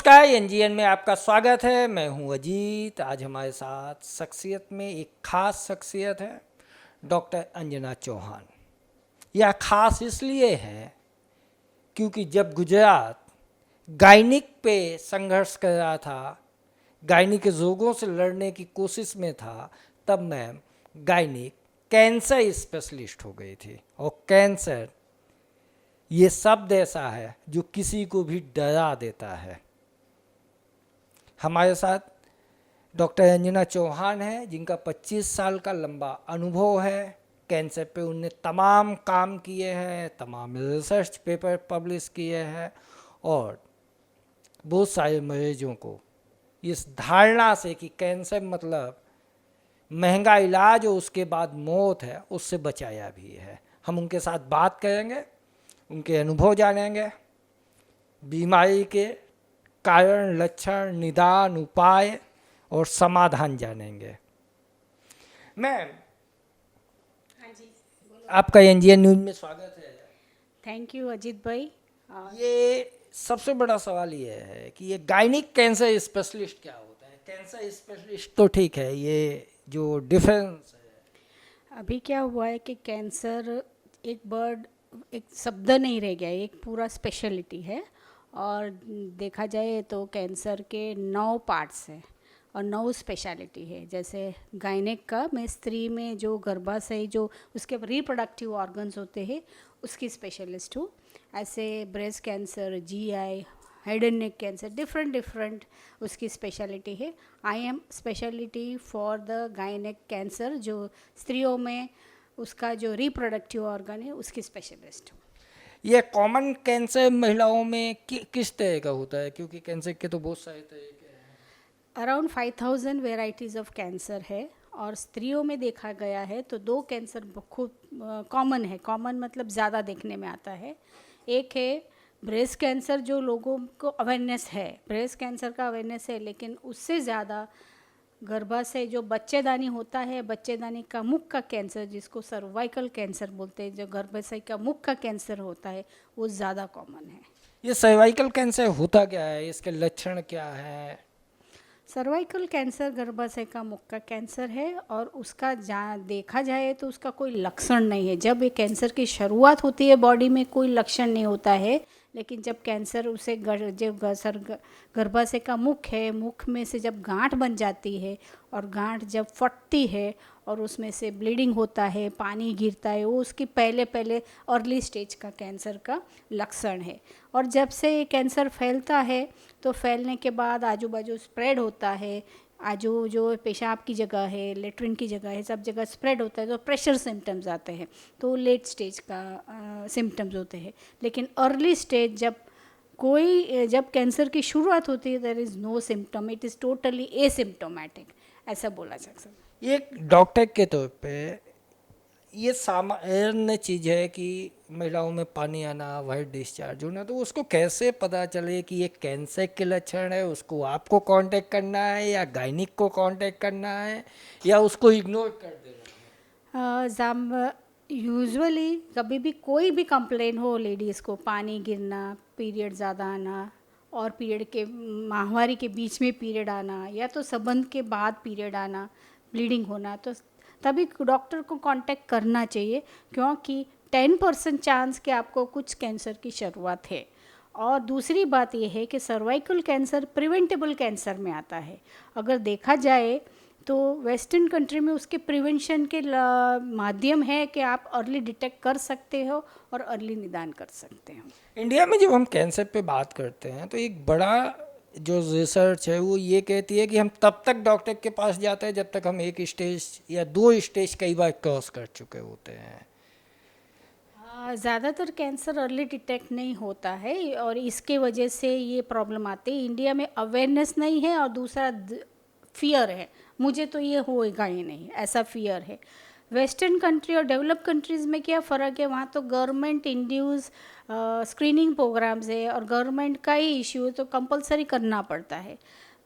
नमस्कार, एनजीएन में आपका स्वागत है। मैं हूं अजीत। आज हमारे साथ शख्सियत में एक खास शख्सियत है, डॉक्टर अंजना चौहान। यह खास इसलिए है क्योंकि जब गुजरात गायनिक पे संघर्ष कर रहा था, गायनिक के रोगों से लड़ने की कोशिश में था, तब मैम गायनिक कैंसर स्पेशलिस्ट हो गई थी। और कैंसर ये शब्द ऐसा है जो किसी को भी डरा देता है। हमारे साथ डॉक्टर अंजना चौहान है, जिनका 25 साल का लंबा अनुभव है। कैंसर पे उनने तमाम काम किए हैं, तमाम रिसर्च पेपर पब्लिश किए हैं और बहुत सारे मरीजों को इस धारणा से कि कैंसर मतलब महंगा इलाज और उसके बाद मौत है, उससे बचाया भी है। हम उनके साथ बात करेंगे, उनके अनुभव जानेंगे, बीमारी के कारण, लक्षण, निदान, उपाय और समाधान जानेंगे। मैम, हाँ जी, बोलो। आपका एनजीएन न्यूज में स्वागत है। थैंक यू अजीत भाई। ये सबसे बड़ा सवाल ये है कि ये गायनिक कैंसर स्पेशलिस्ट क्या होता है? कैंसर स्पेशलिस्ट तो ठीक है, ये जो डिफरेंस है। अभी क्या हुआ है कि कैंसर एक शब्द नहीं रह गया, एक पूरा स्पेशलिटी है। और देखा जाए तो कैंसर के 9 पार्ट्स हैं और 9 स्पेशलिटी है। जैसे गायनेक का, मैं स्त्री में जो गर्भाशय, जो उसके रिप्रोडक्टिव ऑर्गन्स होते हैं, उसकी स्पेशलिस्ट हूँ। ऐसे breast cancer, GI, head and neck cancer, different उसकी स्पेशलिटी है। I am speciality for the gynaec cancer, जो स्त्रियों में उसका जो रिप्रोडक्टिव ऑर्गन है उसकी स्पेशलिस्ट हूँ। ये कॉमन कैंसर महिलाओं में किस तरह का होता है? क्योंकि कैंसर के तो बहुत सारे तरह के हैं। अराउंड 5000 वेराइटीज़ ऑफ कैंसर है और स्त्रियों में देखा गया है तो 2 कैंसर खूब कॉमन है। कॉमन मतलब ज़्यादा देखने में आता है। एक है ब्रेस्ट कैंसर, जो लोगों को अवेयरनेस है, ब्रेस्ट कैंसर का अवेयरनेस है, लेकिन उससे ज़्यादा गर्भाशय जो बच्चेदानी होता है, बच्चेदानी का मुख का कैंसर, जिसको सर्वाइकल कैंसर बोलते हैं, जो गर्भाशय का मुख का कैंसर होता है, वो ज़्यादा कॉमन है। ये सर्वाइकल कैंसर होता क्या है? इसके लक्षण क्या है? सर्वाइकल कैंसर गर्भाशय का मुख का कैंसर है और उसका देखा जाए तो उसका कोई लक्षण नहीं है। जब ये कैंसर की शुरुआत होती है बॉडी में कोई लक्षण नहीं होता है, लेकिन जब कैंसर उसे गर्भाशय का मुख है, मुख में से जब गांठ बन जाती है और गांठ जब फटती है और उसमें से ब्लीडिंग होता है, पानी गिरता है, वो उसकी पहले अर्ली स्टेज का कैंसर का लक्षण है। और जब से ये कैंसर फैलता है तो फैलने के बाद आजू बाजू स्प्रेड होता है, आजू जो पेशाब की जगह है, लेटरिन की जगह है, सब जगह स्प्रेड होता है, तो प्रेशर सिम्टम्स आते हैं, तो लेट स्टेज का सिम्टम्स होते हैं। लेकिन अर्ली स्टेज जब कैंसर की शुरुआत होती है, there is no symptom, it is totally asymptomatic, ऐसा बोला जा सकता है। एक डॉक्टर के तौर पे ये सामान्य चीज़ है कि महिलाओं में पानी आना, वाइट डिस्चार्ज होना, तो उसको कैसे पता चले कि ये कैंसर के लक्षण है? उसको आपको कांटेक्ट करना है या गायनिक को कांटेक्ट करना है या उसको इग्नोर कर देना है? यूजुअली कभी भी कोई भी कंप्लेन हो लेडीज़ को, पानी गिरना, पीरियड ज़्यादा आना और पीरियड के माहवारी के बीच में पीरियड आना या तो संबंध के बाद पीरियड आना, ब्लीडिंग होना, तो तभी डॉक्टर को कांटेक्ट करना चाहिए, क्योंकि 10% चांस कि आपको कुछ कैंसर की शुरुआत है। और दूसरी बात यह है कि सर्वाइकल कैंसर प्रिवेंटेबल कैंसर में आता है। अगर देखा जाए तो वेस्टर्न कंट्री में उसके प्रिवेंशन के माध्यम है कि आप अर्ली डिटेक्ट कर सकते हो और अर्ली निदान कर सकते हो। इंडिया में जब हम कैंसर पे बात करते हैं तो एक बड़ा जो रिसर्च है वो ये कहती है कि हम तब तक डॉक्टर के पास जाते हैं जब तक हम एक स्टेज या 2 स्टेज कई बार क्रॉस कर चुके होते हैं। ज़्यादातर कैंसर अर्ली डिटेक्ट नहीं होता है और इसके वजह से ये प्रॉब्लम आती है। इंडिया में अवेयरनेस नहीं है और दूसरा फियर है, मुझे तो ये होएगा ही नहीं, ऐसा फियर है। वेस्टर्न कंट्री और डेवलप कंट्रीज़ में क्या फ़र्क है, वहाँ तो गवर्नमेंट इंड्यूस स्क्रीनिंग प्रोग्राम्स है और गवर्नमेंट का ही इशू है, तो कंपलसरी करना पड़ता है।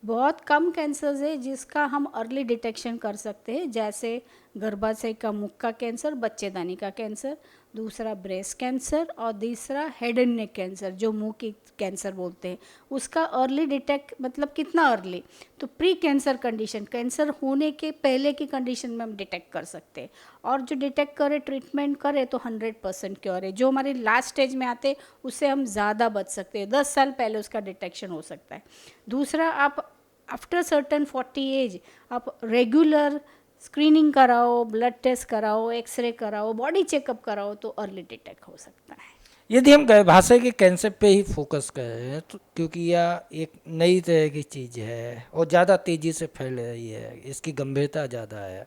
बहुत कम कैंसर्स है जिसका हम अर्ली डिटेक्शन कर सकते हैं, जैसे गर्भाशय का मुख का कैंसर, बच्चेदानी का कैंसर। दूसरा ब्रेस्ट कैंसर और तीसरा हेड एंड नेक कैंसर जो मुंह की कैंसर बोलते हैं। उसका अर्ली डिटेक्ट मतलब कितना अर्ली, तो प्री कैंसर कंडीशन, कैंसर होने के पहले की कंडीशन में हम डिटेक्ट कर सकते हैं। और जो डिटेक्ट करे ट्रीटमेंट करे तो 100% क्योर है। जो हमारे लास्ट स्टेज में आते उससे हम ज़्यादा बच सकते हैं, 10 साल पहले उसका डिटेक्शन हो सकता है। दूसरा, आप आफ्टर सर्टन 40 एज आप रेगुलर स्क्रीनिंग कराओ, ब्लड टेस्ट कराओ, एक्सरे कराओ, बॉडी चेकअप कराओ तो अर्ली डिटेक्ट हो सकता है। यदि हम गर्भाशय के कैंसर पे ही फोकस करें तो क्योंकि यह एक नई तरह की चीज़ है और ज़्यादा तेज़ी से फैल रही है, इसकी गंभीरता ज़्यादा है,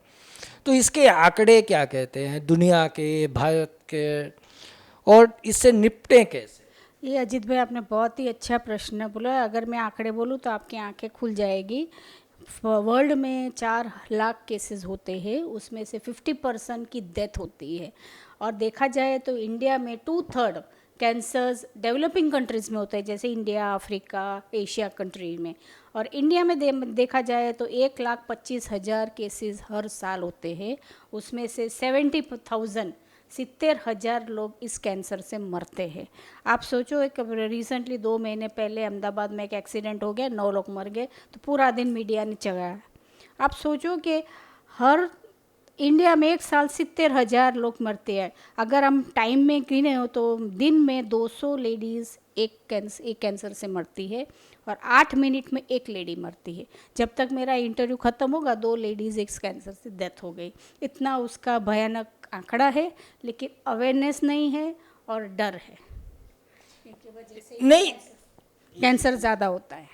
तो इसके आंकड़े क्या कहते हैं दुनिया के, भारत के, और इससे निपटें कैसे? ये अजीत भाई आपने बहुत ही अच्छा प्रश्न बोला। अगर मैं आंकड़े बोलूँ तो आपकी आंखें खुल जाएगी। वर्ल्ड में 4 लाख केसेस होते हैं, उसमें से 50% की डेथ होती है। और देखा जाए तो इंडिया में 2/3 कैंसर्स डेवलपिंग कंट्रीज़ में होते हैं, जैसे इंडिया, अफ्रीका, एशिया कंट्री में। और इंडिया में देखा जाए तो 1,25,000 केसेस हर साल होते हैं, उसमें से 70,000 लोग इस कैंसर से मरते हैं। आप सोचो, एक रिसेंटली 2 महीने पहले अहमदाबाद में एक एक्सीडेंट हो गया, 9 लोग मर गए, तो पूरा दिन मीडिया ने चलाया। आप सोचो कि हर इंडिया में एक साल 70,000 लोग मरते हैं। अगर हम टाइम में गिने हो तो दिन में 200 लेडीज़ एक कैंसर से मरती है और 8 मिनट में एक लेडी मरती है। जब तक मेरा इंटरव्यू ख़त्म होगा 2 लेडीज़ एक कैंसर से डेथ हो गई। इतना उसका भयानक आंकड़ा है, लेकिन अवेयरनेस नहीं है और डर है, इनकी वजह से नहीं कैंसर ज़्यादा होता है।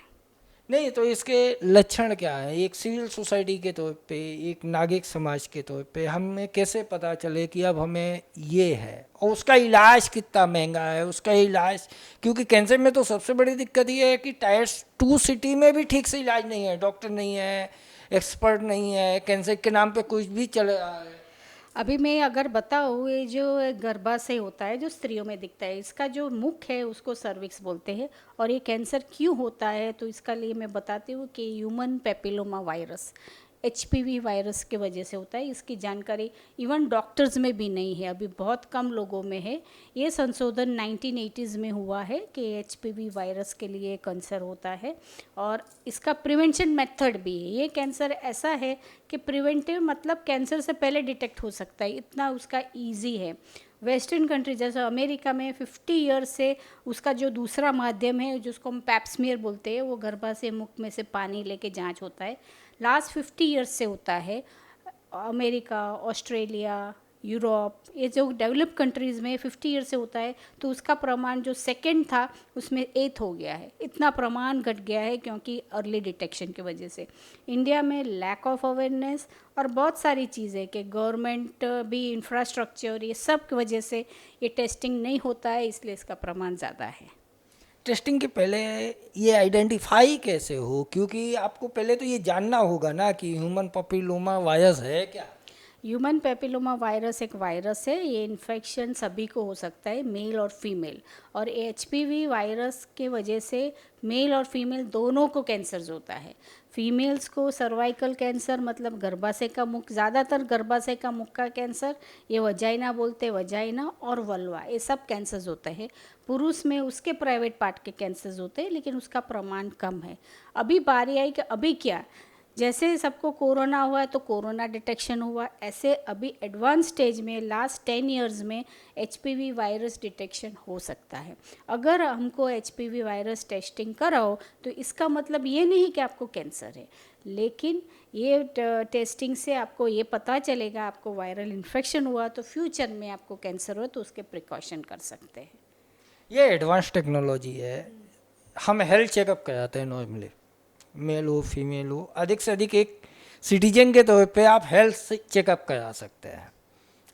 नहीं, तो इसके लक्षण क्या है? एक सिविल सोसाइटी के तौर पे, एक नागरिक समाज के तौर पे हमें कैसे पता चले कि अब हमें ये है, और उसका इलाज कितना महंगा है, उसका इलाज, क्योंकि कैंसर में तो सबसे बड़ी दिक्कत ये है कि टायर 2 सिटी में भी ठीक से इलाज नहीं है, डॉक्टर नहीं है, एक्सपर्ट नहीं है, कैंसर के नाम पे कुछ भी चल रहा है। अभी मैं अगर बताऊँ, ये जो गर्भाशय होता है जो स्त्रियों में दिखता है, इसका जो मुख है उसको सर्विक्स बोलते हैं। और ये कैंसर क्यों होता है तो इसका लिए मैं बताती हूँ कि human papilloma virus, HPV virus के वजह से होता है। इसकी जानकारी इवन डॉक्टर्स में भी नहीं है, अभी बहुत कम लोगों में है। ये संशोधन 1980s में हुआ है कि HPV वायरस के लिए कैंसर होता है और इसका प्रिवेंशन मेथड भी है। ये कैंसर ऐसा है कि प्रिवेंटिव मतलब कैंसर से पहले डिटेक्ट हो सकता है, इतना उसका ईजी है। वेस्टर्न कंट्री जैसे अमेरिका में 50 ईयर्स से उसका जो दूसरा माध्यम है जिसको हम पैप्समियर बोलते हैं, वो गर्भाशय मुख में से पानी लेके जांच होता है, लास्ट 50 ईयर्स से होता है। अमेरिका, ऑस्ट्रेलिया, यूरोप, ये जो डेवलप कंट्रीज़ में 50 ईयर से होता है, तो उसका प्रमाण जो सेकंड था उसमें 8 हो गया है। इतना प्रमाण घट गया है क्योंकि अर्ली डिटेक्शन की वजह से। इंडिया में लैक ऑफ अवेयरनेस और बहुत सारी चीज़ें कि गवर्नमेंट भी इंफ्रास्ट्रक्चर, ये सब की वजह से ये टेस्टिंग नहीं होता है, इसलिए इसका प्रमाण ज़्यादा है। टेस्टिंग के पहले ये आइडेंटिफाई कैसे हो, क्योंकि आपको पहले तो ये जानना होगा ना कि ह्यूमन पपिलोमा वायरस है क्या। ह्यूमन पेपिलोमा वायरस एक वायरस है, ये इन्फेक्शन सभी को हो सकता है, मेल और फीमेल। और HPV वायरस के वजह से मेल और फीमेल दोनों को कैंसर होता है। फीमेल्स को सर्वाइकल कैंसर मतलब गर्भाशय का मुख, ज़्यादातर गर्भाशय का मुख का कैंसर, ये वजाइना बोलते हैं, वजाइना और वल्वा, ये सब कैंसर्स होते हैं। पुरुष में उसके प्राइवेट पार्ट के कैंसर्स होते हैं, लेकिन उसका प्रमाण कम है। अभी बारी आई कि अभी क्या, जैसे सबको कोरोना हुआ है तो कोरोना डिटेक्शन हुआ, ऐसे अभी एडवांस स्टेज में लास्ट 10 इयर्स में HPV वायरस डिटेक्शन हो सकता है। अगर हमको HPV वायरस टेस्टिंग कराओ तो इसका मतलब ये नहीं कि आपको कैंसर है, लेकिन ये टेस्टिंग से आपको ये पता चलेगा आपको वायरल इन्फेक्शन हुआ तो फ्यूचर में आपको कैंसर हो तो उसके प्रिकॉशन कर सकते हैं। ये एडवांस टेक्नोलॉजी है। हम हेल्थ चेकअप कराते हैं नॉर्मली, मेल हो फीमेल हो, अधिक से अधिक एक सिटीजन के तौर पे आप हेल्थ चेकअप करा सकते हैं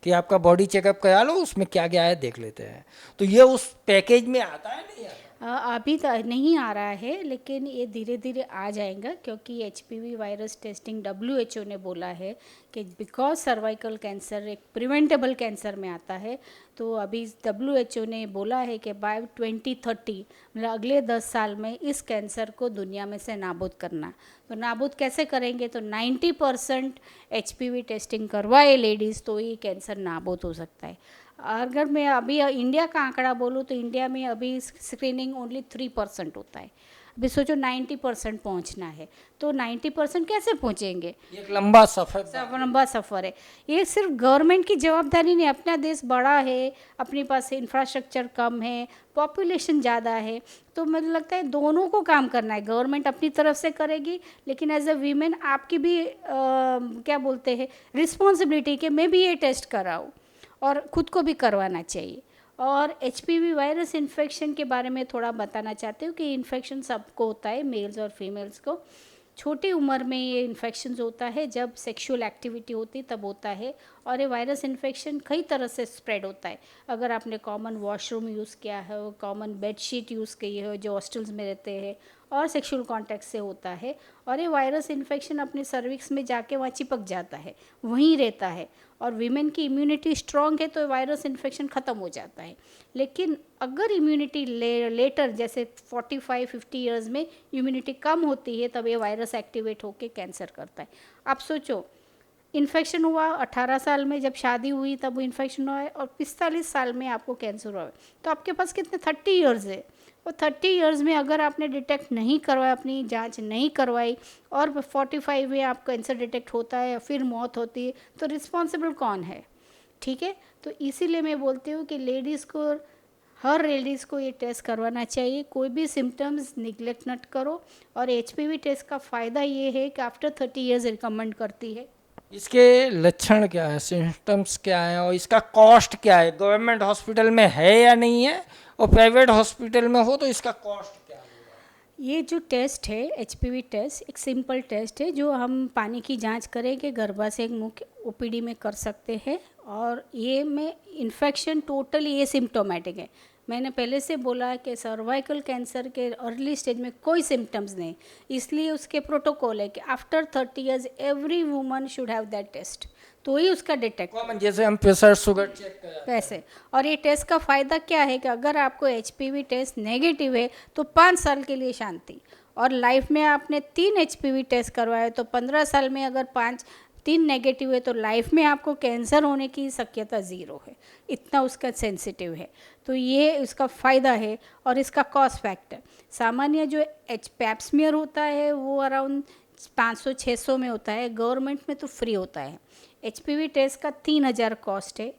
कि आपका बॉडी चेकअप करा लो, उसमें क्या क्या है देख लेते हैं। तो ये उस पैकेज में आता है नहीं आता? अभी तो नहीं आ रहा है, लेकिन ये धीरे धीरे आ जाएगा क्योंकि HPV वायरस टेस्टिंग WHO ने बोला है कि बिकॉज सर्वाइकल कैंसर एक प्रिवेंटेबल कैंसर में आता है, तो अभी WHO ने बोला है कि बाय 2030 मतलब अगले 10 साल में इस कैंसर को दुनिया में से नाबूद करना। तो नाबूद कैसे करेंगे, तो 90% HPV टेस्टिंग करवाए लेडीज़ तो ये कैंसर नाबूद हो सकता है। अगर मैं अभी इंडिया का आंकड़ा बोलूँ तो इंडिया में अभी स्क्रीनिंग ओनली 3% होता है। अभी सोचो 90% पहुंचना है, तो 90% कैसे पहुंचेंगे? एक लंबा सफर लंबा सफ़र है। ये सिर्फ गवर्नमेंट की जवाबदारी नहीं, अपना देश बड़ा है, अपने पास इंफ्रास्ट्रक्चर कम है, पॉपुलेशन ज़्यादा है, तो मुझे लगता है दोनों को काम करना है। गवर्नमेंट अपनी तरफ से करेगी, लेकिन एज अ वीमेन आपकी भी क्या बोलते हैं रिस्पॉन्सिबिलिटी कि मैं भी ये टेस्ट कराऊँ और ख़ुद को भी करवाना चाहिए। और एचपीवी वायरस इन्फेक्शन के बारे में थोड़ा बताना चाहती हूँ कि इन्फेक्शन सबको होता है, मेल्स और फीमेल्स को। छोटी उम्र में ये इन्फेक्शन होता है, जब सेक्सुअल एक्टिविटी होती तब होता है। और ये वायरस इन्फेक्शन कई तरह से स्प्रेड होता है। अगर आपने कॉमन वॉशरूम यूज़ किया है, कॉमन बेडशीट यूज़ की है जो हॉस्टल्स में रहते हैं, और सेक्सुअल कॉन्टैक्ट से होता है। और ये वायरस इन्फेक्शन अपने सर्विक्स में जाके वहाँ चिपक जाता है, वहीं रहता है। और वीमेन की इम्यूनिटी स्ट्रॉन्ग है तो वायरस इन्फेक्शन ख़त्म हो जाता है। लेकिन अगर इम्यूनिटी लेटर जैसे 45-50 ईयर्स में इम्यूनिटी कम होती है, तब ये वायरस एक्टिवेट होकर कैंसर करता है। आप सोचो, इन्फेक्शन हुआ 18 साल में, जब शादी हुई तब इन्फेक्शन हुआ है, और 45 साल में आपको कैंसर हुआ है, तो आपके पास कितने 30 ईयर्स है। और 30 ईयर्स में अगर आपने डिटेक्ट नहीं करवाया, अपनी जांच नहीं करवाई, और 45 में आपको कैंसर डिटेक्ट होता है, फिर मौत होती है, तो रिस्पॉन्सिबल कौन है? ठीक है, तो इसीलिए मैं बोलती हूँ कि हर लेडीज़ को ये टेस्ट करवाना चाहिए। कोई भी सिम्टम्स निगलेक्ट मत करो। और एचपीवी टेस्ट का फ़ायदा ये है कि आफ्टर 30 ईयर्स रिकमेंड करती है। इसके लक्षण क्या है, सिम्टम्स क्या है, और इसका कॉस्ट क्या है? गवर्नमेंट हॉस्पिटल में है या नहीं है, और प्राइवेट हॉस्पिटल में हो तो इसका कॉस्ट क्या होगा? ये जो टेस्ट है एचपीवी टेस्ट, एक सिंपल टेस्ट है जो हम पानी की जांच करेंगे गर्भाशय मुख्य ओपीडी में कर सकते हैं। और ये में इन्फेक्शन टोटली ये सिम्टोमेटिक है। मैंने पहले से बोला कि सर्वाइकल कैंसर के अर्ली स्टेज में कोई सिम्टम्स नहीं, इसलिए उसके प्रोटोकॉल है कि after 30 years every woman should have that test, तो ही उसका डिटेक्ट कॉमन जैसे हम प्रेशर शुगर चेक करते हैं वैसे। और ये टेस्ट का फ़ायदा क्या है कि अगर आपको एचपीवी टेस्ट नेगेटिव है तो 5 साल के लिए शांति। और लाइफ में आपने 3 एचपीवी टेस्ट करवाए तो 15 साल में अगर 3 नेगेटिव है तो लाइफ में आपको कैंसर होने की शक्यता 0 है। इतना उसका सेंसिटिव है, तो ये उसका फ़ायदा है। और इसका कॉस्ट फैक्टर, सामान्य जो पैप्समियर होता है वो अराउंड 500-600 में होता है, गवर्नमेंट में तो फ्री होता है। एचपीवी टेस्ट का 3000 कॉस्ट है।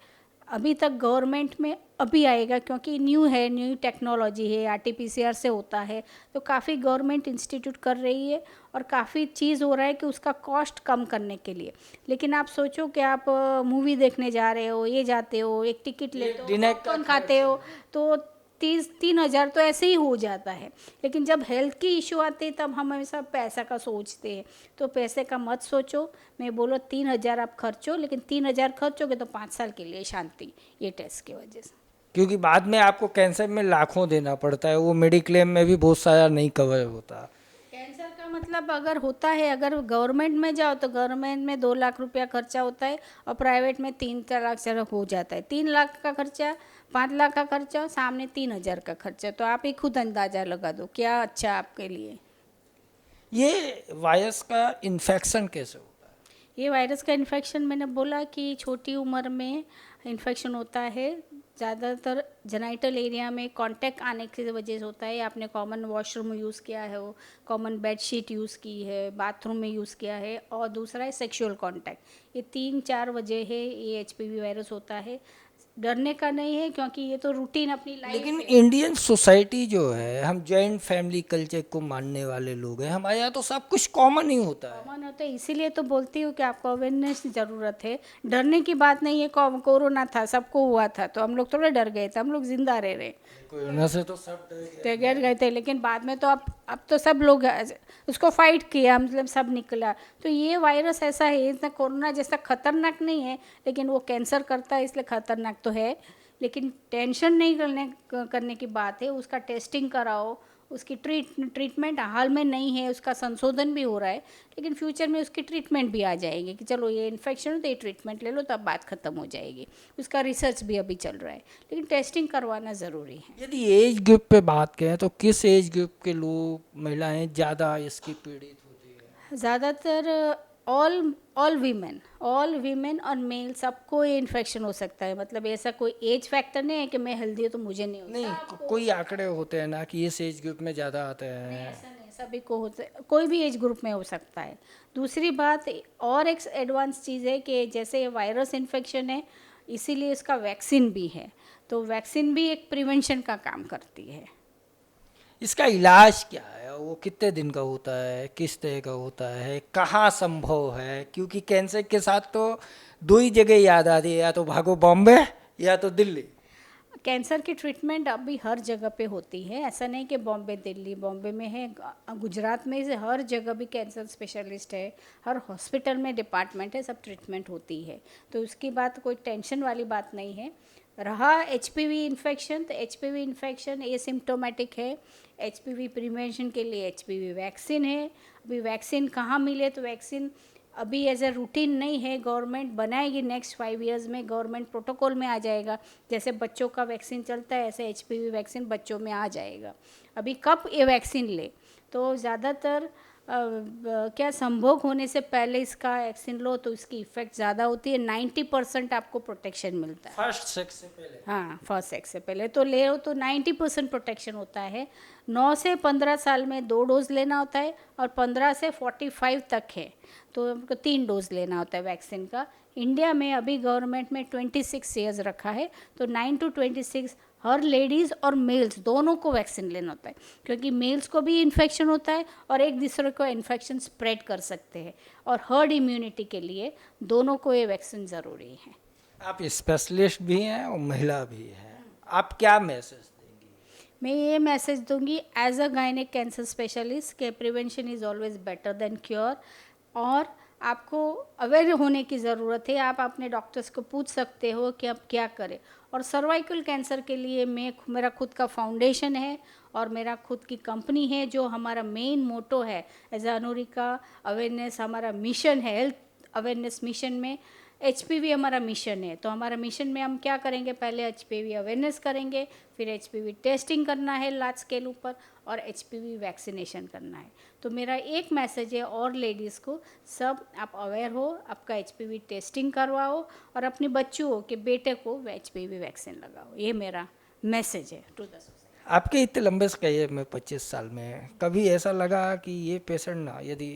अभी तक गवर्नमेंट में अभी आएगा, क्योंकि न्यू है, न्यू टेक्नोलॉजी है, आरटीपीसीआर से होता है, तो काफ़ी गवर्नमेंट इंस्टीट्यूट कर रही है और काफ़ी चीज़ हो रहा है कि उसका कॉस्ट कम करने के लिए। लेकिन आप सोचो कि आप मूवी देखने जा रहे हो, ये जाते हो, एक टिकट लेते हो, पॉपकॉर्न खाते हो, तो 3,000 तो ऐसे ही हो जाता है। लेकिन जब हेल्थ की इशू आती है तब हम हमेशा पैसा का सोचते हैं, तो पैसे का मत सोचो। मैं बोलो 3,000 आप खर्चो, लेकिन 3,000 खर्चोगे तो 5 साल के लिए शांति, ये टेस्ट की वजह से। क्योंकि बाद में आपको कैंसर में लाखों देना पड़ता है, वो मेडिक्लेम में भी बहुत सारा नहीं कवर होता। कैंसर का मतलब अगर होता है, अगर गवर्नमेंट में जाओ तो गवर्नमेंट में 2 लाख रुपया खर्चा होता है, और प्राइवेट में 3-4 लाख से हो जाता है। 3 लाख का खर्चा, 5 लाख का खर्चा, सामने 3,000 का खर्चा, तो आप ही खुद अंदाज़ा लगा दो क्या अच्छा आपके लिए। ये वायरस का इन्फेक्शन कैसे होता है? ये वायरस का इन्फेक्शन मैंने बोला कि छोटी उम्र में इन्फेक्शन होता है, ज़्यादातर जेनाइटल एरिया में कांटेक्ट आने की वजह से होता है। आपने कॉमन वॉशरूम यूज़ किया है, वो कॉमन बेडशीट यूज़ की है, बाथरूम में यूज़ किया है, और दूसरा है सेक्सुअल कांटेक्ट। ये 3-4 वजह है ये एचपीवी वायरस होता है। डरने का नहीं है, क्योंकि ये तो रूटीन अपनी लाइफ लेकिन इंडियन सोसाइटी जो है, हम जॉइंट फैमिली कल्चर को मानने वाले लोग हैं, हमारे यहाँ तो सब कुछ कॉमन ही होता है। कॉमन होता है, इसीलिए तो बोलती हूँ कि आपको अवेयरनेस की ज़रूरत है। डरने की बात नहीं है, कोरोना था, सबको हुआ था, तो हम लोग थोड़ा डर गए थे, हम लोग जिंदा रह रहे कोरोना से तो सब डर गए। डर गए थे। लेकिन बाद में तो अब तो सब लोग उसको फाइट किया, मतलब सब निकला। तो ये वायरस ऐसा है, इतना कोरोना जैसा खतरनाक नहीं है, लेकिन वो कैंसर करता है, इसलिए खतरनाक तो है। लेकिन टेंशन नहीं करने की बात है, उसका टेस्टिंग कराओ, उसकी ट्रीटमेंट हाल में नहीं है, उसका संशोधन भी हो रहा है, लेकिन फ्यूचर में उसकी ट्रीटमेंट भी आ जाएगी कि चलो ये इन्फेक्शन है तो ये ट्रीटमेंट ले लो, तब बात ख़त्म हो जाएगी। उसका रिसर्च भी अभी चल रहा है, लेकिन टेस्टिंग करवाना ज़रूरी है। यदि एज ग्रुप पे बात करें तो किस एज ग्रुप के लोग, महिलाएं ज़्यादा इसकी पीड़ित होती है? ज़्यादातर ऑल वीमेन और मेल सबको ये इन्फेक्शन हो सकता है। मतलब ऐसा कोई एज फैक्टर नहीं है कि मैं हेल्दी हूँ तो मुझे नहीं होता। नहीं, कोई आंकड़े होते हैं ना कि इस एज ग्रुप में ज़्यादा आते हैं। ऐसा नहीं, सभी को होता है, कोई भी एज ग्रुप में हो सकता है। दूसरी बात और एक एडवांस चीज़ है कि जैसे ये वायरस इन्फेक्शन है, इसीलिए इसका वैक्सीन भी है, तो वैक्सीन भी एक प्रिवेंशन का काम करती है। इसका इलाज क्या है, वो कितने दिन का होता है, किस तरह का होता है, कहाँ संभव है? क्योंकि कैंसर के साथ तो दो ही जगह याद आती है, या तो भागो बॉम्बे या तो दिल्ली। कैंसर की ट्रीटमेंट अभी हर जगह पे होती है, ऐसा नहीं कि बॉम्बे दिल्ली, बॉम्बे में है, गुजरात में से हर जगह भी कैंसर स्पेशलिस्ट है, हर हॉस्पिटल में डिपार्टमेंट है, सब ट्रीटमेंट होती है, तो उसकी बात कोई टेंशन वाली बात नहीं है। रहा एचपीवी इन्फेक्शन, तो एचपीवी इन्फेक्शन एसिम्प्टोमेटिक है। एचपीवी प्रिवेंशन के लिए एचपीवी वैक्सीन है। अभी वैक्सीन कहाँ मिले, तो वैक्सीन अभी एज ए रूटीन नहीं है, गवर्नमेंट बनाएगी नेक्स्ट 5 इयर्स में, गवर्नमेंट प्रोटोकॉल में आ जाएगा। जैसे बच्चों का वैक्सीन चलता है ऐसे एचपीवी वैक्सीन बच्चों में आ जाएगा। अभी कब ये वैक्सीन ले, तो ज़्यादातर क्या संभोग होने से पहले इसका वैक्सीन लो तो इसकी इफ़ेक्ट ज़्यादा होती है। 90% आपको प्रोटेक्शन मिलता है फर्स्ट सेक्स से पहले। हाँ, फर्स्ट सेक्स से पहले तो ले हो तो 90% प्रोटेक्शन होता है। 9 से 15 साल में 2 डोज लेना होता है, और 15 से 45 तक है तो हमको 3 डोज लेना होता है वैक्सीन का। इंडिया में अभी गवर्नमेंट में 26 ईयर्स रखा है, तो 9 to 26 हर लेडीज़ और मेल्स दोनों को वैक्सीन लेना होता है, क्योंकि मेल्स को भी इन्फेक्शन होता है और एक दूसरे को इन्फेक्शन स्प्रेड कर सकते हैं, और हर्ड इम्यूनिटी के लिए दोनों को ये वैक्सीन ज़रूरी है। आप स्पेशलिस्ट भी हैं और महिला भी हैं, आप क्या मैसेज देंगी? मैं ये मैसेज दूंगी as a gynaec cancer specialist कि prevention is always better than cure, और आपको अवेयर होने की ज़रूरत है। आप अपने डॉक्टर्स को पूछ सकते हो कि आप क्या करें। और सर्वाइकल कैंसर के लिए मेरा खुद का फाउंडेशन है और मेरा खुद की कंपनी है, जो हमारा मेन मोटो है एज अनुरिका अवेयरनेस, हमारा मिशन है हेल्थ अवेयरनेस मिशन में। एचपीवी हमारा मिशन है, तो हमारा मिशन में हम क्या करेंगे, पहले एचपीवी अवेयरनेस करेंगे, फिर एचपीवी टेस्टिंग करना है लार्ज स्केल ऊपर, और एचपीवी वैक्सीनेशन करना है। तो मेरा एक मैसेज है और लेडीज़ को, सब आप अवेयर हो, आपका एचपीवी टेस्टिंग करवाओ और अपने बच्चों के बेटे को एचपीवी वैक्सीन लगाओ। ये मेरा मैसेज है टू द सोसाइटी। आपके इतने लंबे करियर में 25 साल में कभी ऐसा लगा कि ये पेशेंट ना यदि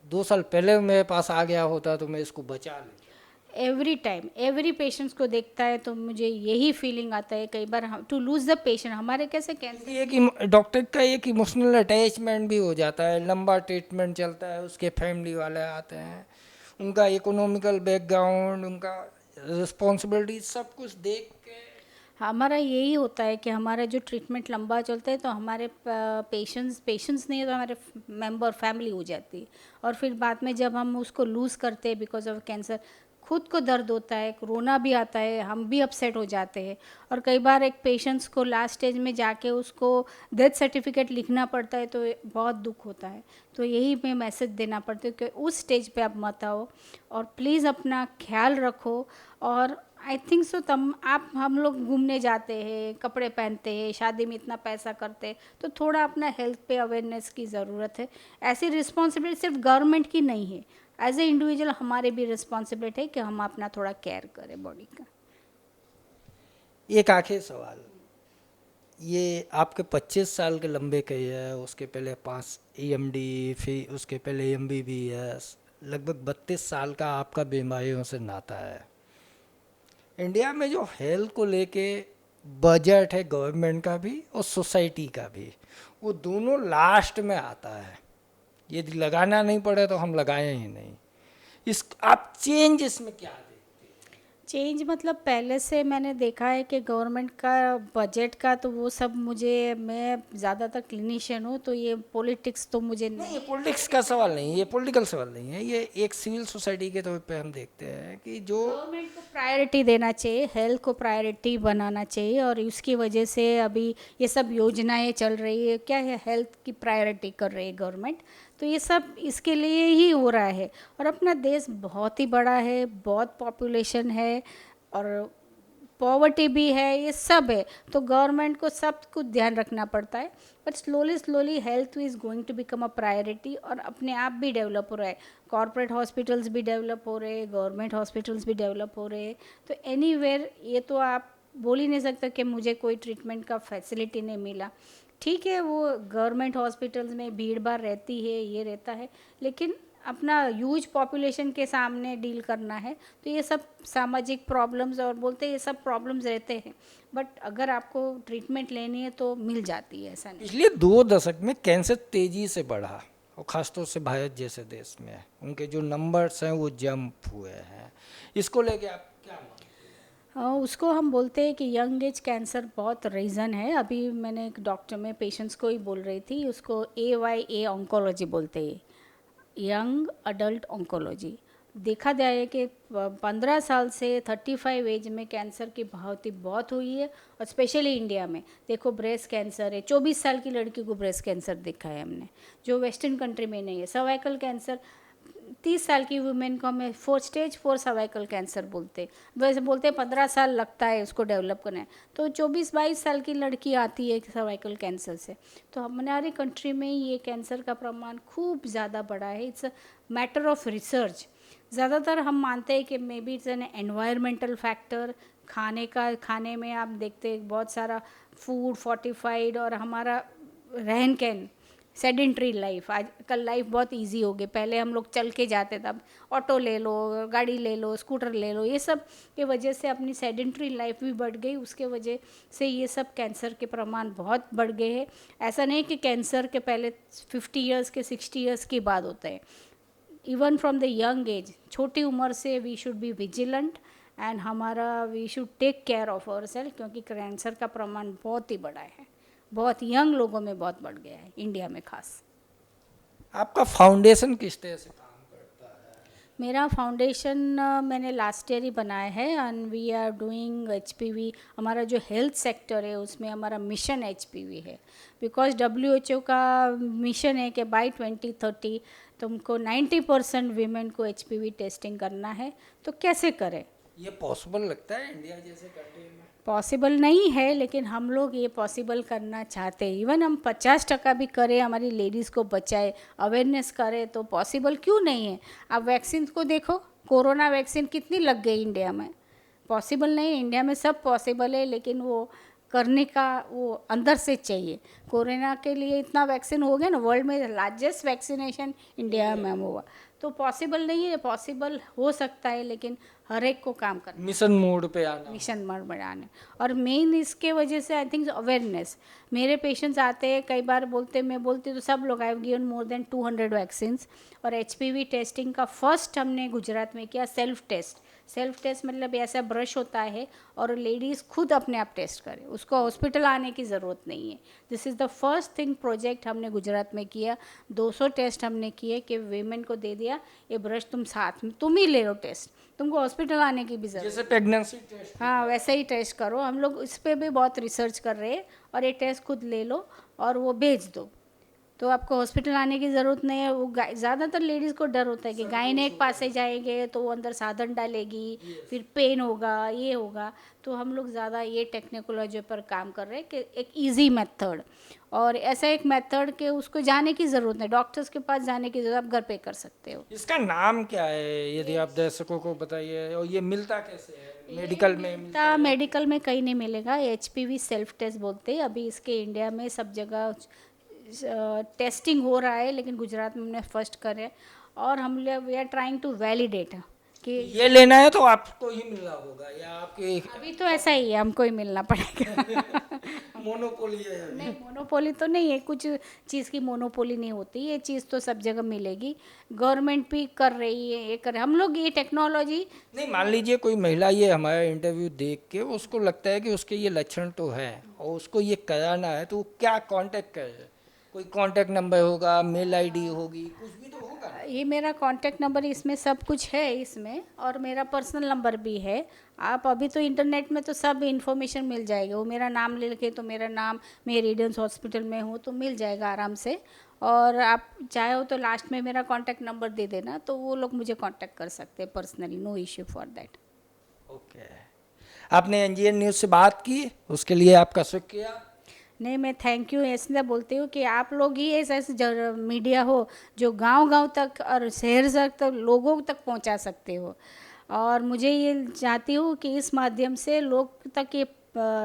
2 साल पहले मेरे पास आ गया होता तो मैं इसको बचा लेता? एवरी टाइम एवरी पेशेंट्स को देखता है तो मुझे यही फीलिंग आता है कई बार, टू लूज द पेशेंट। हमारे कैसे कैंसर, एक डॉक्टर का एक इमोशनल अटैचमेंट भी हो जाता है, लंबा ट्रीटमेंट चलता है, उसके फैमिली वाले आते हैं, उनका इकोनॉमिकल बैकग्राउंड, उनका रिस्पॉन्सिबिलिटी सब कुछ देख के हमारा यही होता है कि हमारा जो ट्रीटमेंट लंबा चलता है तो हमारे पेशेंट्स नहीं है तो हमारे मेंबर फैमिली हो जाती है, और फिर बाद में जब हम उसको लूज़ करते हैं बिकॉज ऑफ कैंसर, खुद को दर्द होता है, रोना भी आता है, हम भी अपसेट हो जाते हैं। और कई बार एक पेशेंट्स को लास्ट स्टेज में जाके उसको डेथ सर्टिफिकेट लिखना पड़ता है, तो बहुत दुख होता है। तो यही मैं मैसेज देना पड़ता है कि उस स्टेज पे आप मत आओ, और प्लीज़ अपना ख्याल रखो। और आई थिंक सो तम आप हम लोग घूमने जाते हैं, कपड़े पहनते हैं, शादी में इतना पैसा करते हैं, तो थोड़ा अपना हेल्थ पे अवेयरनेस की ज़रूरत है। ऐसी रिस्पॉन्सिबिलिटी सिर्फ गवर्नमेंट की नहीं है, एज ए इंडिविजुअल हमारे भी रिस्पॉन्सिबिलिटी है कि हम अपना थोड़ा केयर करें बॉडी का। एक आखिरी सवाल, ये आपके 25 साल के लंबे करियर है, उसके पहले 5 EMD, फिर उसके पहले MBBS, लगभग 32 साल का आपका बीमारियों से नाता है। इंडिया में जो हेल्थ को लेके बजट है गवर्नमेंट का भी और सोसाइटी का भी, वो दोनों लास्ट में आता है। यदि लगाना नहीं पड़े तो हम लगाएं ही नहीं। इस आप चेंज इसमें क्या देखते हैं? चेंज मतलब पहले से मैंने देखा है कि गवर्नमेंट का बजट का तो वो सब मुझे, मैं ज़्यादातर क्लिनिशियन हूँ तो ये पॉलिटिक्स तो मुझे नहीं, ये पॉलिटिक्स का सवाल नहीं है, ये पॉलिटिकल सवाल नहीं है, ये एक सिविल सोसाइटी के तौर पे हम देखते हैं कि जो गवर्नमेंट को प्रायोरिटी देना चाहिए, हेल्थ को प्रायोरिटी बनाना चाहिए, और उसकी वजह से अभी ये सब योजनाएं चल रही है, क्या है, हेल्थ की प्रायोरिटी कर रही है गवर्नमेंट, तो ये सब इसके लिए ही हो रहा है। और अपना देश बहुत ही बड़ा है, बहुत पॉपुलेशन है, और पॉवर्टी भी है, ये सब है, तो गवर्नमेंट को सब कुछ ध्यान रखना पड़ता है। But slowly health is going to become a priority, और अपने आप भी डेवलप हो रहा है। कॉर्पोरेट हॉस्पिटल्स भी डेवलप हो रहे हैं, गवर्नमेंट हॉस्पिटल्स भी डेवलप हो रहे हैं। तो एनीवेयर ये तो आप बोल ही नहीं सकते कि मुझे कोई ट्रीटमेंट का फैसिलिटी नहीं मिला। ठीक है, वो गवर्नमेंट हॉस्पिटल्स में भीड़ भाड़ रहती है, ये रहता है, लेकिन अपना ह्यूज पॉपुलेशन के सामने डील करना है, तो ये सब सामाजिक प्रॉब्लम्स और बोलते हैं ये सब प्रॉब्लम्स रहते हैं। बट अगर आपको ट्रीटमेंट लेनी है तो मिल जाती है, ऐसा नहीं। पिछले 2 दशक में कैंसर तेजी से बढ़ा, और ख़ासतौर से भारत जैसे देश में उनके जो नंबर्स हैं वो जंप हुए हैं। इसको लेके आप क्या मानते हैं? उसको हम बोलते हैं कि यंग एज कैंसर बहुत रीज़न है। अभी मैंने एक डॉक्टर में पेशेंट्स को ही बोल रही थी, उसको AYA ऑन्कोलॉजी बोलते हैं, यंग अडल्ट ऑन्कोलॉजी। देखा गया है कि 15 साल से 35 एज में कैंसर की बढ़ोतरी बहुत हुई है, और स्पेशली इंडिया में देखो ब्रेस्ट कैंसर है, 24 साल की लड़की को ब्रेस्ट कैंसर देखा है हमने, जो वेस्टर्न कंट्री में नहीं है। सर्वाइकल कैंसर 30 साल की वुमेन को हमें स्टेज 4 सर्वाइकल कैंसर बोलते, वैसे बोलते हैं 15 साल लगता है उसको डेवलप करने, तो 24-22 साल की लड़की आती है सर्वाइकल कैंसर से। तो हमारी कंट्री में ये कैंसर का प्रमाण खूब ज़्यादा बढ़ा है। It's a matter of research. ज़्यादातर हम मानते हैं कि may be it's an environmental factor, खाने में आप देखते हैं बहुत सारा फूड फोर्टिफाइड, और हमारा रहन कहन सेडेंट्री लाइफ, आजकल लाइफ बहुत इजी हो गई। पहले हम लोग चल के जाते थे, अब ऑटो ले लो, गाड़ी ले लो, स्कूटर ले लो, ये सब के वजह से अपनी सेडेंट्री लाइफ भी बढ़ गई, उसके वजह से ये सब कैंसर के प्रमाण बहुत बढ़ गए हैं। ऐसा नहीं कि कैंसर के पहले 50 ईयर्स के 60 ईयर्स के बाद होता है, even from the young age, छोटी उम्र से we should be vigilant, and हमारा we should take care of our self, क्योंकि कैंसर का प्रमाण बहुत ही बड़ा है, बहुत यंग लोगों में बहुत बढ़ गया है, इंडिया में खास। आपका फाउंडेशन किस तरह से काम करता है? मेरा फाउंडेशन मैंने लास्ट ईयर ही बनाया है, and we are doing HPV। हमारा जो हेल्थ सेक्टर है उसमें हमारा मिशन HPV है, बिकॉज WHO का मिशन है कि बाय 2030 तुमको 90% वीमेन को HPV टेस्टिंग करना है। तो कैसे करें? ये पॉसिबल लगता है इंडिया जैसे कंट्री में? पॉसिबल नहीं है, लेकिन हम लोग ये पॉसिबल करना चाहते हैं। इवन हम 50% भी करें, हमारी लेडीज़ को बचाए, अवेयरनेस करें, तो पॉसिबल क्यों नहीं है? आप वैक्सीन को देखो, कोरोना वैक्सीन कितनी लग गई इंडिया में। पॉसिबल नहीं है, इंडिया में सब पॉसिबल है, लेकिन वो करने का वो अंदर से चाहिए। कोरोना के लिए इतना वैक्सीन हो गया ना, वर्ल्ड में लार्जेस्ट वैक्सीनेशन इंडिया में हुआ। तो पॉसिबल नहीं है, पॉसिबल हो सकता है, लेकिन हर एक को काम करना, मिशन मोड पे आना। मिशन मोड बढ़ाने। और मेन इसके वजह से आई थिंक अवेयरनेस। मेरे पेशेंट्स आते हैं, कई बार बोलते, मैं बोलती तो सब लोग, I have given more than 200 vaccines. और HPV टेस्टिंग का फर्स्ट हमने गुजरात में किया, सेल्फ टेस्ट। सेल्फ टेस्ट मतलब ऐसा ब्रश होता है और लेडीज़ खुद अपने आप टेस्ट करें, उसको हॉस्पिटल आने की ज़रूरत नहीं है। This is the first thing project हमने गुजरात में किया। 200 टेस्ट हमने किए कि वीमेन को दे दिया, ये ब्रश तुम साथ में तुम ही ले लो टेस्ट, तुमको हॉस्पिटल आने की भी ज़रूरत। जैसे प्रेगनेंसी टेस्ट। हाँ, वैसे ही टेस्ट करो। हम लोग इस पर भी बहुत रिसर्च कर रहे हैं, और ये टेस्ट खुद ले लो और वो भेज दो, तो आपको हॉस्पिटल आने की ज़रूरत नहीं है। वो ज़्यादातर लेडीज़ को डर होता है कि गायनेक पास से जाएंगे तो वो अंदर साधन डालेगी, फिर पेन होगा, ये होगा। तो हम लोग ज़्यादा ये टेक्नोलॉजी पर काम कर रहे हैं कि एक इजी मेथड, और ऐसा एक मेथड के उसको जाने की ज़रूरत नहीं, डॉक्टर्स के पास जाने की ज़रूरत, आप घर पे कर सकते हो। इसका नाम क्या है, यदि आप दर्शकों को बताइए, और ये मिलता कैसे है? मेडिकल में मिलता है? मेडिकल में कहीं नहीं मिलेगा। HPV सेल्फ टेस्ट बोलते हैं। अभी इसके इंडिया में सब जगह टेस्टिंग हो रहा है, लेकिन गुजरात में हमने फर्स्ट करे, और हम लोग we are trying to validate कि ये लेना है तो आपको ही मिलना होगा, या आपके अभी तो ऐसा ही है, हमको ही मिलना पड़ेगा। मोनोपोली है अभी? नहीं, मोनोपोली तो नहीं है, कुछ चीज़ की मोनोपोली नहीं होती, ये चीज़ तो सब जगह मिलेगी। गवर्नमेंट भी कर रही है, ये कर हम लोग ये टेक्नोलॉजी। नहीं, मान लीजिए कोई महिला ये हमारा इंटरव्यू देख के उसको लगता है कि उसके ये लक्षण तो है और उसको ये कराना है, तो वो क्या कांटेक्ट करे? कोई कांटेक्ट नंबर होगा, मेल आईडी होगी, कुछ भी तो होगा ना? ये मेरा कांटेक्ट नंबर, इसमें सब कुछ है इसमें, और मेरा पर्सनल नंबर भी है। आप अभी तो इंटरनेट में तो सब इन्फॉर्मेशन मिल जाएगी, वो मेरा नाम ले के, तो मेरा नाम, मैं रेडियंस हॉस्पिटल में हूँ, तो मिल जाएगा आराम से। और आप चाहे तो लास्ट में मेरा कांटेक्ट नंबर दे देना, तो वो लोग मुझे कांटेक्ट कर सकते हैं personally, no issue for that. Okay. आपने एनजीएन न्यूज़ से बात की, उसके लिए आपका शुक्रिया। नहीं, मैं थैंक यू इसलिए बोलती हूँ कि आप लोग ही ऐसा मीडिया हो जो गांव-गांव तक और शहर तक लोगों तक पहुंचा सकते हो। और मुझे ये चाहती हूँ कि इस माध्यम से लोग तक ये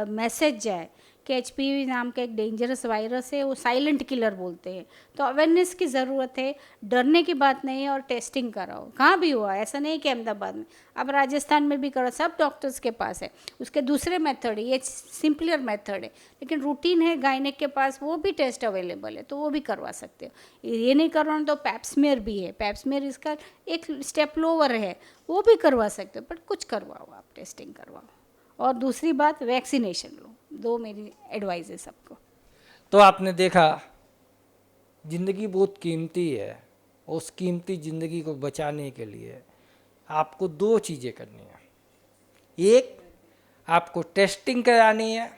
मैसेज जाए कि एचपीवी नाम का एक डेंजरस वायरस है, वो साइलेंट किलर बोलते हैं। तो अवेयरनेस की ज़रूरत है, डरने की बात नहीं है, और टेस्टिंग कराओ। कहाँ भी हुआ, ऐसा नहीं कि अहमदाबाद में, अब राजस्थान में भी करो, सब डॉक्टर्स के पास है। उसके दूसरे मेथड है, ये सिंपलर मेथड है, लेकिन रूटीन है गायनेक के पास, वो भी टेस्ट अवेलेबल है, तो वो भी करवा सकते हो। ये नहीं करवाना तो पैप्समेयर भी है, पैप्समेयर इसका एक स्टेप लोअर है, वो भी करवा सकते हो, बट कुछ करवाओ, आप टेस्टिंग करवाओ। और दूसरी बात, वैक्सीनेशन लो। दो मेरी एडवाइस है सबको। तो आपने देखा, ज़िंदगी बहुत कीमती है, उस कीमती ज़िंदगी को बचाने के लिए आपको दो चीज़ें करनी है। एक, आपको टेस्टिंग करानी है,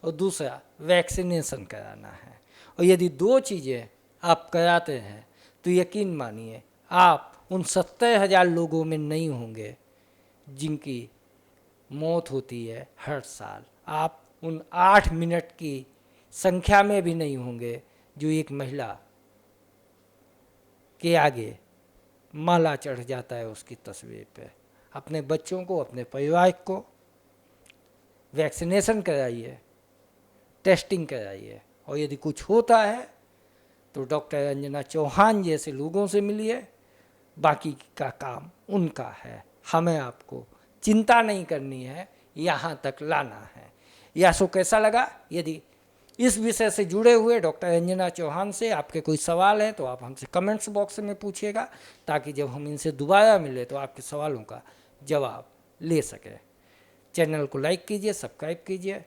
और दूसरा वैक्सीनेशन कराना है। और यदि दो चीज़ें आप कराते हैं तो यकीन मानिए आप उन 70,000 लोगों में नहीं होंगे जिनकी मौत होती है हर साल। आप उन 8 मिनट की संख्या में भी नहीं होंगे जो एक महिला के आगे माला चढ़ जाता है उसकी तस्वीर पे। अपने बच्चों को, अपने परिवार को वैक्सीनेशन कराइए, टेस्टिंग कराइए, और यदि कुछ होता है तो डॉक्टर अंजना चौहान जैसे लोगों से मिलिए। बाकी का काम उनका है, हमें आपको चिंता नहीं करनी है, यहाँ तक लाना है। यह शो कैसा लगा? यदि इस विषय से जुड़े हुए डॉक्टर अंजना चौहान से आपके कोई सवाल है तो आप हमसे कमेंट्स बॉक्स में पूछिएगा, ताकि जब हम इनसे दोबारा मिले तो आपके सवालों का जवाब ले सकें। चैनल को लाइक कीजिए, सब्सक्राइब कीजिए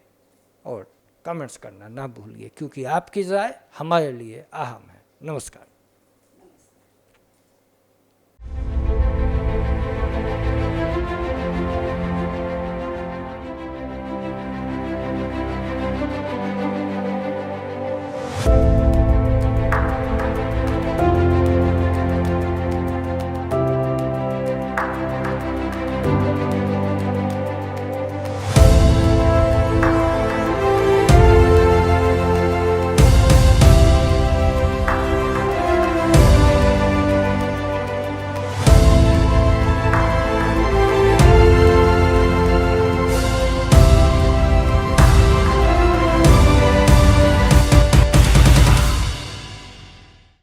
और कमेंट्स करना ना भूलिए, क्योंकि आपकी राय हमारे लिए अहम है। नमस्कार।